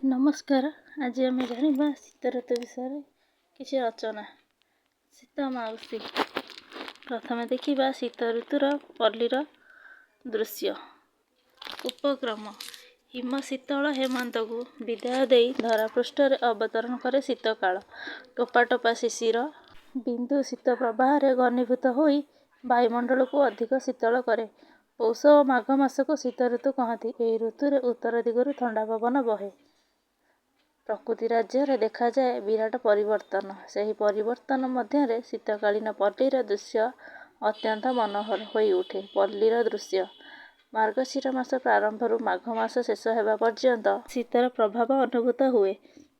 ନମସ୍କାର। ଆଜି ଆମେ ଜାଣିବା ଶୀତ ଋତୁ ବିଷୟରେ କିଛି ରଚନା। ଶୀତ ମାଉସୀ। ପ୍ରଥମେ ଦେଖିବା ଶୀତ ଋତୁର ପଲ୍ଲୀର ଦୃଶ୍ୟ। ଉପକ୍ରମ। ହିମ ଶୀତଳ ହେମନ୍ତକୁ ବିଦାୟ ଦେଇ ଧରାପୃଷ୍ଠରେ ଅବତରଣ କରେ ଶୀତକାଳ। ଟୋପା ଟୋପା ଶିଶିର ବିନ୍ଦୁ ଶୀତ ପ୍ରବାହରେ ଘନୀଭୂତ ହୋଇ ବାୟୁମଣ୍ଡଳକୁ ଅଧିକ ଶୀତଳ କରେ। ପୌଷ ଓ ମାଘ ମାସକୁ ଶୀତ ଋତୁ କହନ୍ତି। ଏହି ଋତୁରେ ଉତ୍ତର ଦିଗରୁ ଥଣ୍ଡା ପବନ ବହେ। ପ୍ରକୃତି ରାଜ୍ୟରେ ଦେଖାଯାଏ ବିରାଟ ପରିବର୍ତ୍ତନ। ସେହି ପରିବର୍ତ୍ତନ ମଧ୍ୟରେ ଶୀତକାଳୀନ ପଲ୍ଲୀର ଦୃଶ୍ୟ ଅତ୍ୟନ୍ତ ମନୋହର ହୋଇ ଉଠେ। ପଲ୍ଲୀର ଦୃଶ୍ୟ। ମାର୍ଗଶିର ମାସ ପ୍ରାରମ୍ଭରୁ ମାଘ ମାସ ଶେଷ ହେବା ପର୍ଯ୍ୟନ୍ତ ଶୀତର ପ୍ରଭାବ ଅନୁଭୂତ ହୁଏ।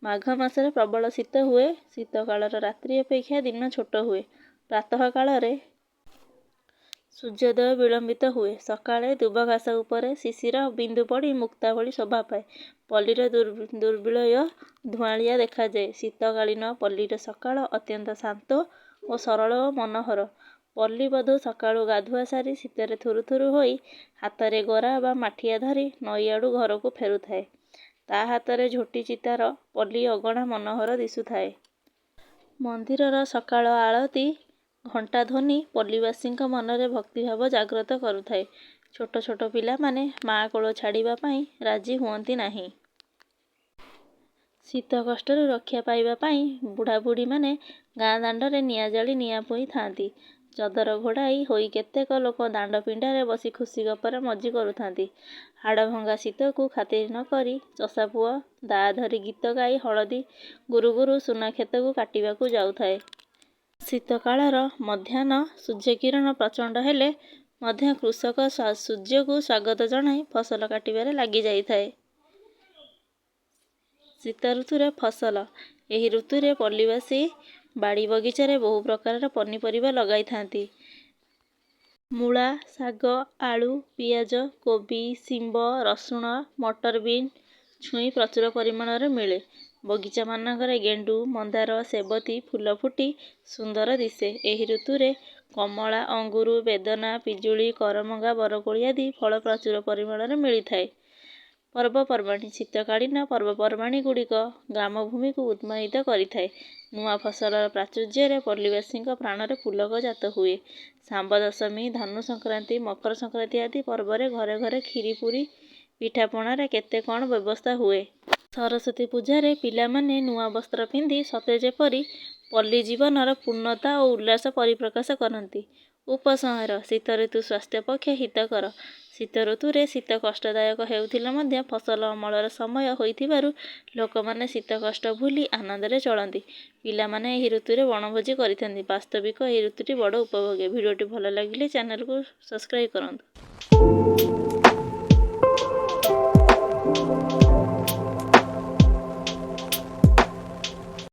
ମାଘ ମାସରେ ପ୍ରବଳ ଶୀତ ହୁଏ। ଶୀତକାଳର ରାତ୍ରି ଅପେକ୍ଷା ଦିନ ଛୋଟ ହୁଏ। ପ୍ରାତଃ କାଳରେ ସୂର୍ଯ୍ୟୋଦୟ ବିଳମ୍ବିତ ହୁଏ। ସକାଳେ ଦୁବଘାସ ଉପରେ ଶିଶିର ବିନ୍ଦୁ ପଡ଼ି ମୁକ୍ତା ଭଳି ଶୋଭା ପାଏ। ପଲ୍ଲୀର ଦୁର୍ବିଳୟ ଧୂଆଳିଆ ଦେଖାଯାଏ। ଶୀତକାଳୀନ ପଲ୍ଲୀର ସକାଳ ଅତ୍ୟନ୍ତ ଶାନ୍ତ ଓ ସରଳ ଓ ମନୋହର। ପଲ୍ଲୀ ବଧୂ ସକାଳୁ ଗାଧୁଆ ସାରି ଶୀତରେ ଥୁରୁଥୁରୁ ହୋଇ ହାତରେ ଗରା ବା ମାଠିଆ ଧରି ନଈଆଡ଼ୁ ଘରକୁ ଫେରୁଥାଏ। ତା ହାତରେ ଝୋଟି ଚିତାର ପଲ୍ଲୀ ଅଗଣା ମନୋହର ଦିଶୁଥାଏ। ମନ୍ଦିରର ସକାଳ ଆଳତି ଘଣ୍ଟା ଧ୍ୱନି ପଲ୍ଲୀବାସୀଙ୍କ ମନରେ ଭକ୍ତିଭାବ ଜାଗ୍ରତ କରୁଥାଏ। ଛୋଟ ଛୋଟ ପିଲାମାନେ ମା କୋଳ ଛାଡ଼ିବା ପାଇଁ ରାଜି ହୁଅନ୍ତି ନାହିଁ। ଶୀତ କଷ୍ଟରୁ ରକ୍ଷା ପାଇବା ପାଇଁ ବୁଢ଼ାବୁଢ଼ୀମାନେ ଗାଁ ଦାଣ୍ଡରେ ନିଆଁ ଜାଳି ନିଆଁ ପୁଇଁ ଥାଆନ୍ତି। ଚଦର ଘୋଡ଼ାଇ ହୋଇ କେତେକ ଲୋକ ଦାଣ୍ଡ ପିଣ୍ଡାରେ ବସି ଖୁସି ଗପରେ ମଜି କରୁଥାନ୍ତି। ହାଡ଼ଭଙ୍ଗା ଶୀତକୁ ଖାତିର ନ କରି ଚଷାପୁଅ ଦାଆ ଧରି ଗୀତ ଗାଇ ହଳଦୀ ଗୁରୁଗୁରୁ ସୁନା କ୍ଷେତକୁ କାଟିବାକୁ ଯାଉଥାଏ। ଶୀତକାଳର ମଧ୍ୟାହ୍ନ ସୂର୍ଯ୍ୟକିରଣ ପ୍ରଚଣ୍ଡ ହେଲେ ମଧ୍ୟ କୃଷକ ସୂର୍ଯ୍ୟକୁ ସ୍ୱାଗତ ଜଣାଇ ଫସଲ କାଟିବାରେ ଲାଗି ଯାଇଥାଏ। ଶୀତ ଋତୁରେ ଫସଲ। ଏହି ଋତୁରେ ପଲ୍ଲୀବାସୀ ବାଡ଼ି ବଗିଚାରେ ବହୁ ପ୍ରକାରର ପନିପରିବା ଲଗାଇଥାନ୍ତି। ମୂଳା, ଶାଗ, ଆଳୁ, ପିଆଜ, କୋବି, ଶିମ୍ବ, ରସୁଣ, ମଟର ବିନ୍, ଛୁଇଁ ପ୍ରଚୁର ପରିମାଣରେ ମିଳେ। ବଗିଚାମାନଙ୍କରେ ଗେଣ୍ଡୁ, ମନ୍ଦାର, ସେବତୀ ଫୁଲ ଫୁଟି ସୁନ୍ଦର ଦିଶେ। ଏହି ଋତୁରେ କମଳା, ଅଙ୍ଗୁରୁ, ବେଦନା, ପିଜୁଳି, କରମଙ୍ଗା, ବରକୋଳି ଆଦି ଫଳ ପ୍ରଚୁର ପରିମାଣରେ ମିଳିଥାଏ। ପର୍ବପର୍ବାଣି। ଶୀତକାଳୀନ ପର୍ବପର୍ବାଣିଗୁଡ଼ିକ ଗ୍ରାମଭୂମିକୁ ଉନ୍ମାଦିତ କରିଥାଏ। ନୂଆ ଫସଲର ପ୍ରାଚୁର୍ଯ୍ୟରେ ପଲ୍ଲୀବାସୀଙ୍କ ପ୍ରାଣରେ ପୁଲକ ଜାତ ହୁଏ। ଶାମ୍ବ ଦଶମୀ, ଧନୁ ସଂକ୍ରାନ୍ତି, ମକର ସଂକ୍ରାନ୍ତି ଆଦି ପର୍ବରେ ଘରେ ଘରେ କ୍ଷୀରି ପୁରୀ ପିଠାପଣାର କେତେ କ'ଣ ବ୍ୟବସ୍ଥା ହୁଏ। ସରସ୍ୱତୀ ପୂଜାରେ ପିଲାମାନେ ନୂଆ ବସ୍ତ୍ର ପିନ୍ଧି ସତେ ଯେପରି ପଲ୍ଲୀ ଜୀବନର ପୂର୍ଣ୍ଣତା ଓ ଉଲ୍ଲାସ ପରିପ୍ରକାଶ କରନ୍ତି। ଉପସଂହାର। ଶୀତ ଋତୁ ସ୍ୱାସ୍ଥ୍ୟ ପକ୍ଷେ ହିତକର। ଶୀତ ଋତୁରେ ଶୀତ କଷ୍ଟଦାୟକ ହେଉଥିଲେ ମଧ୍ୟ ଫସଲ ଅମଳର ସମୟ ହୋଇଥିବାରୁ ଲୋକମାନେ ଶୀତ କଷ୍ଟ ଭୁଲି ଆନନ୍ଦରେ ଚଳନ୍ତି। ପିଲାମାନେ ଏହି ଋତୁରେ ବଣଭୋଜି କରିଥାନ୍ତି। ବାସ୍ତବିକ ଏହି ଋତୁଟି ବଡ଼ ଉପଭୋଗ୍ୟ। ଭିଡ଼ିଓଟି ଭଲ ଲାଗିଲେ ଚ୍ୟାନେଲକୁ ସବସ୍କ୍ରାଇବ୍ କରନ୍ତୁ।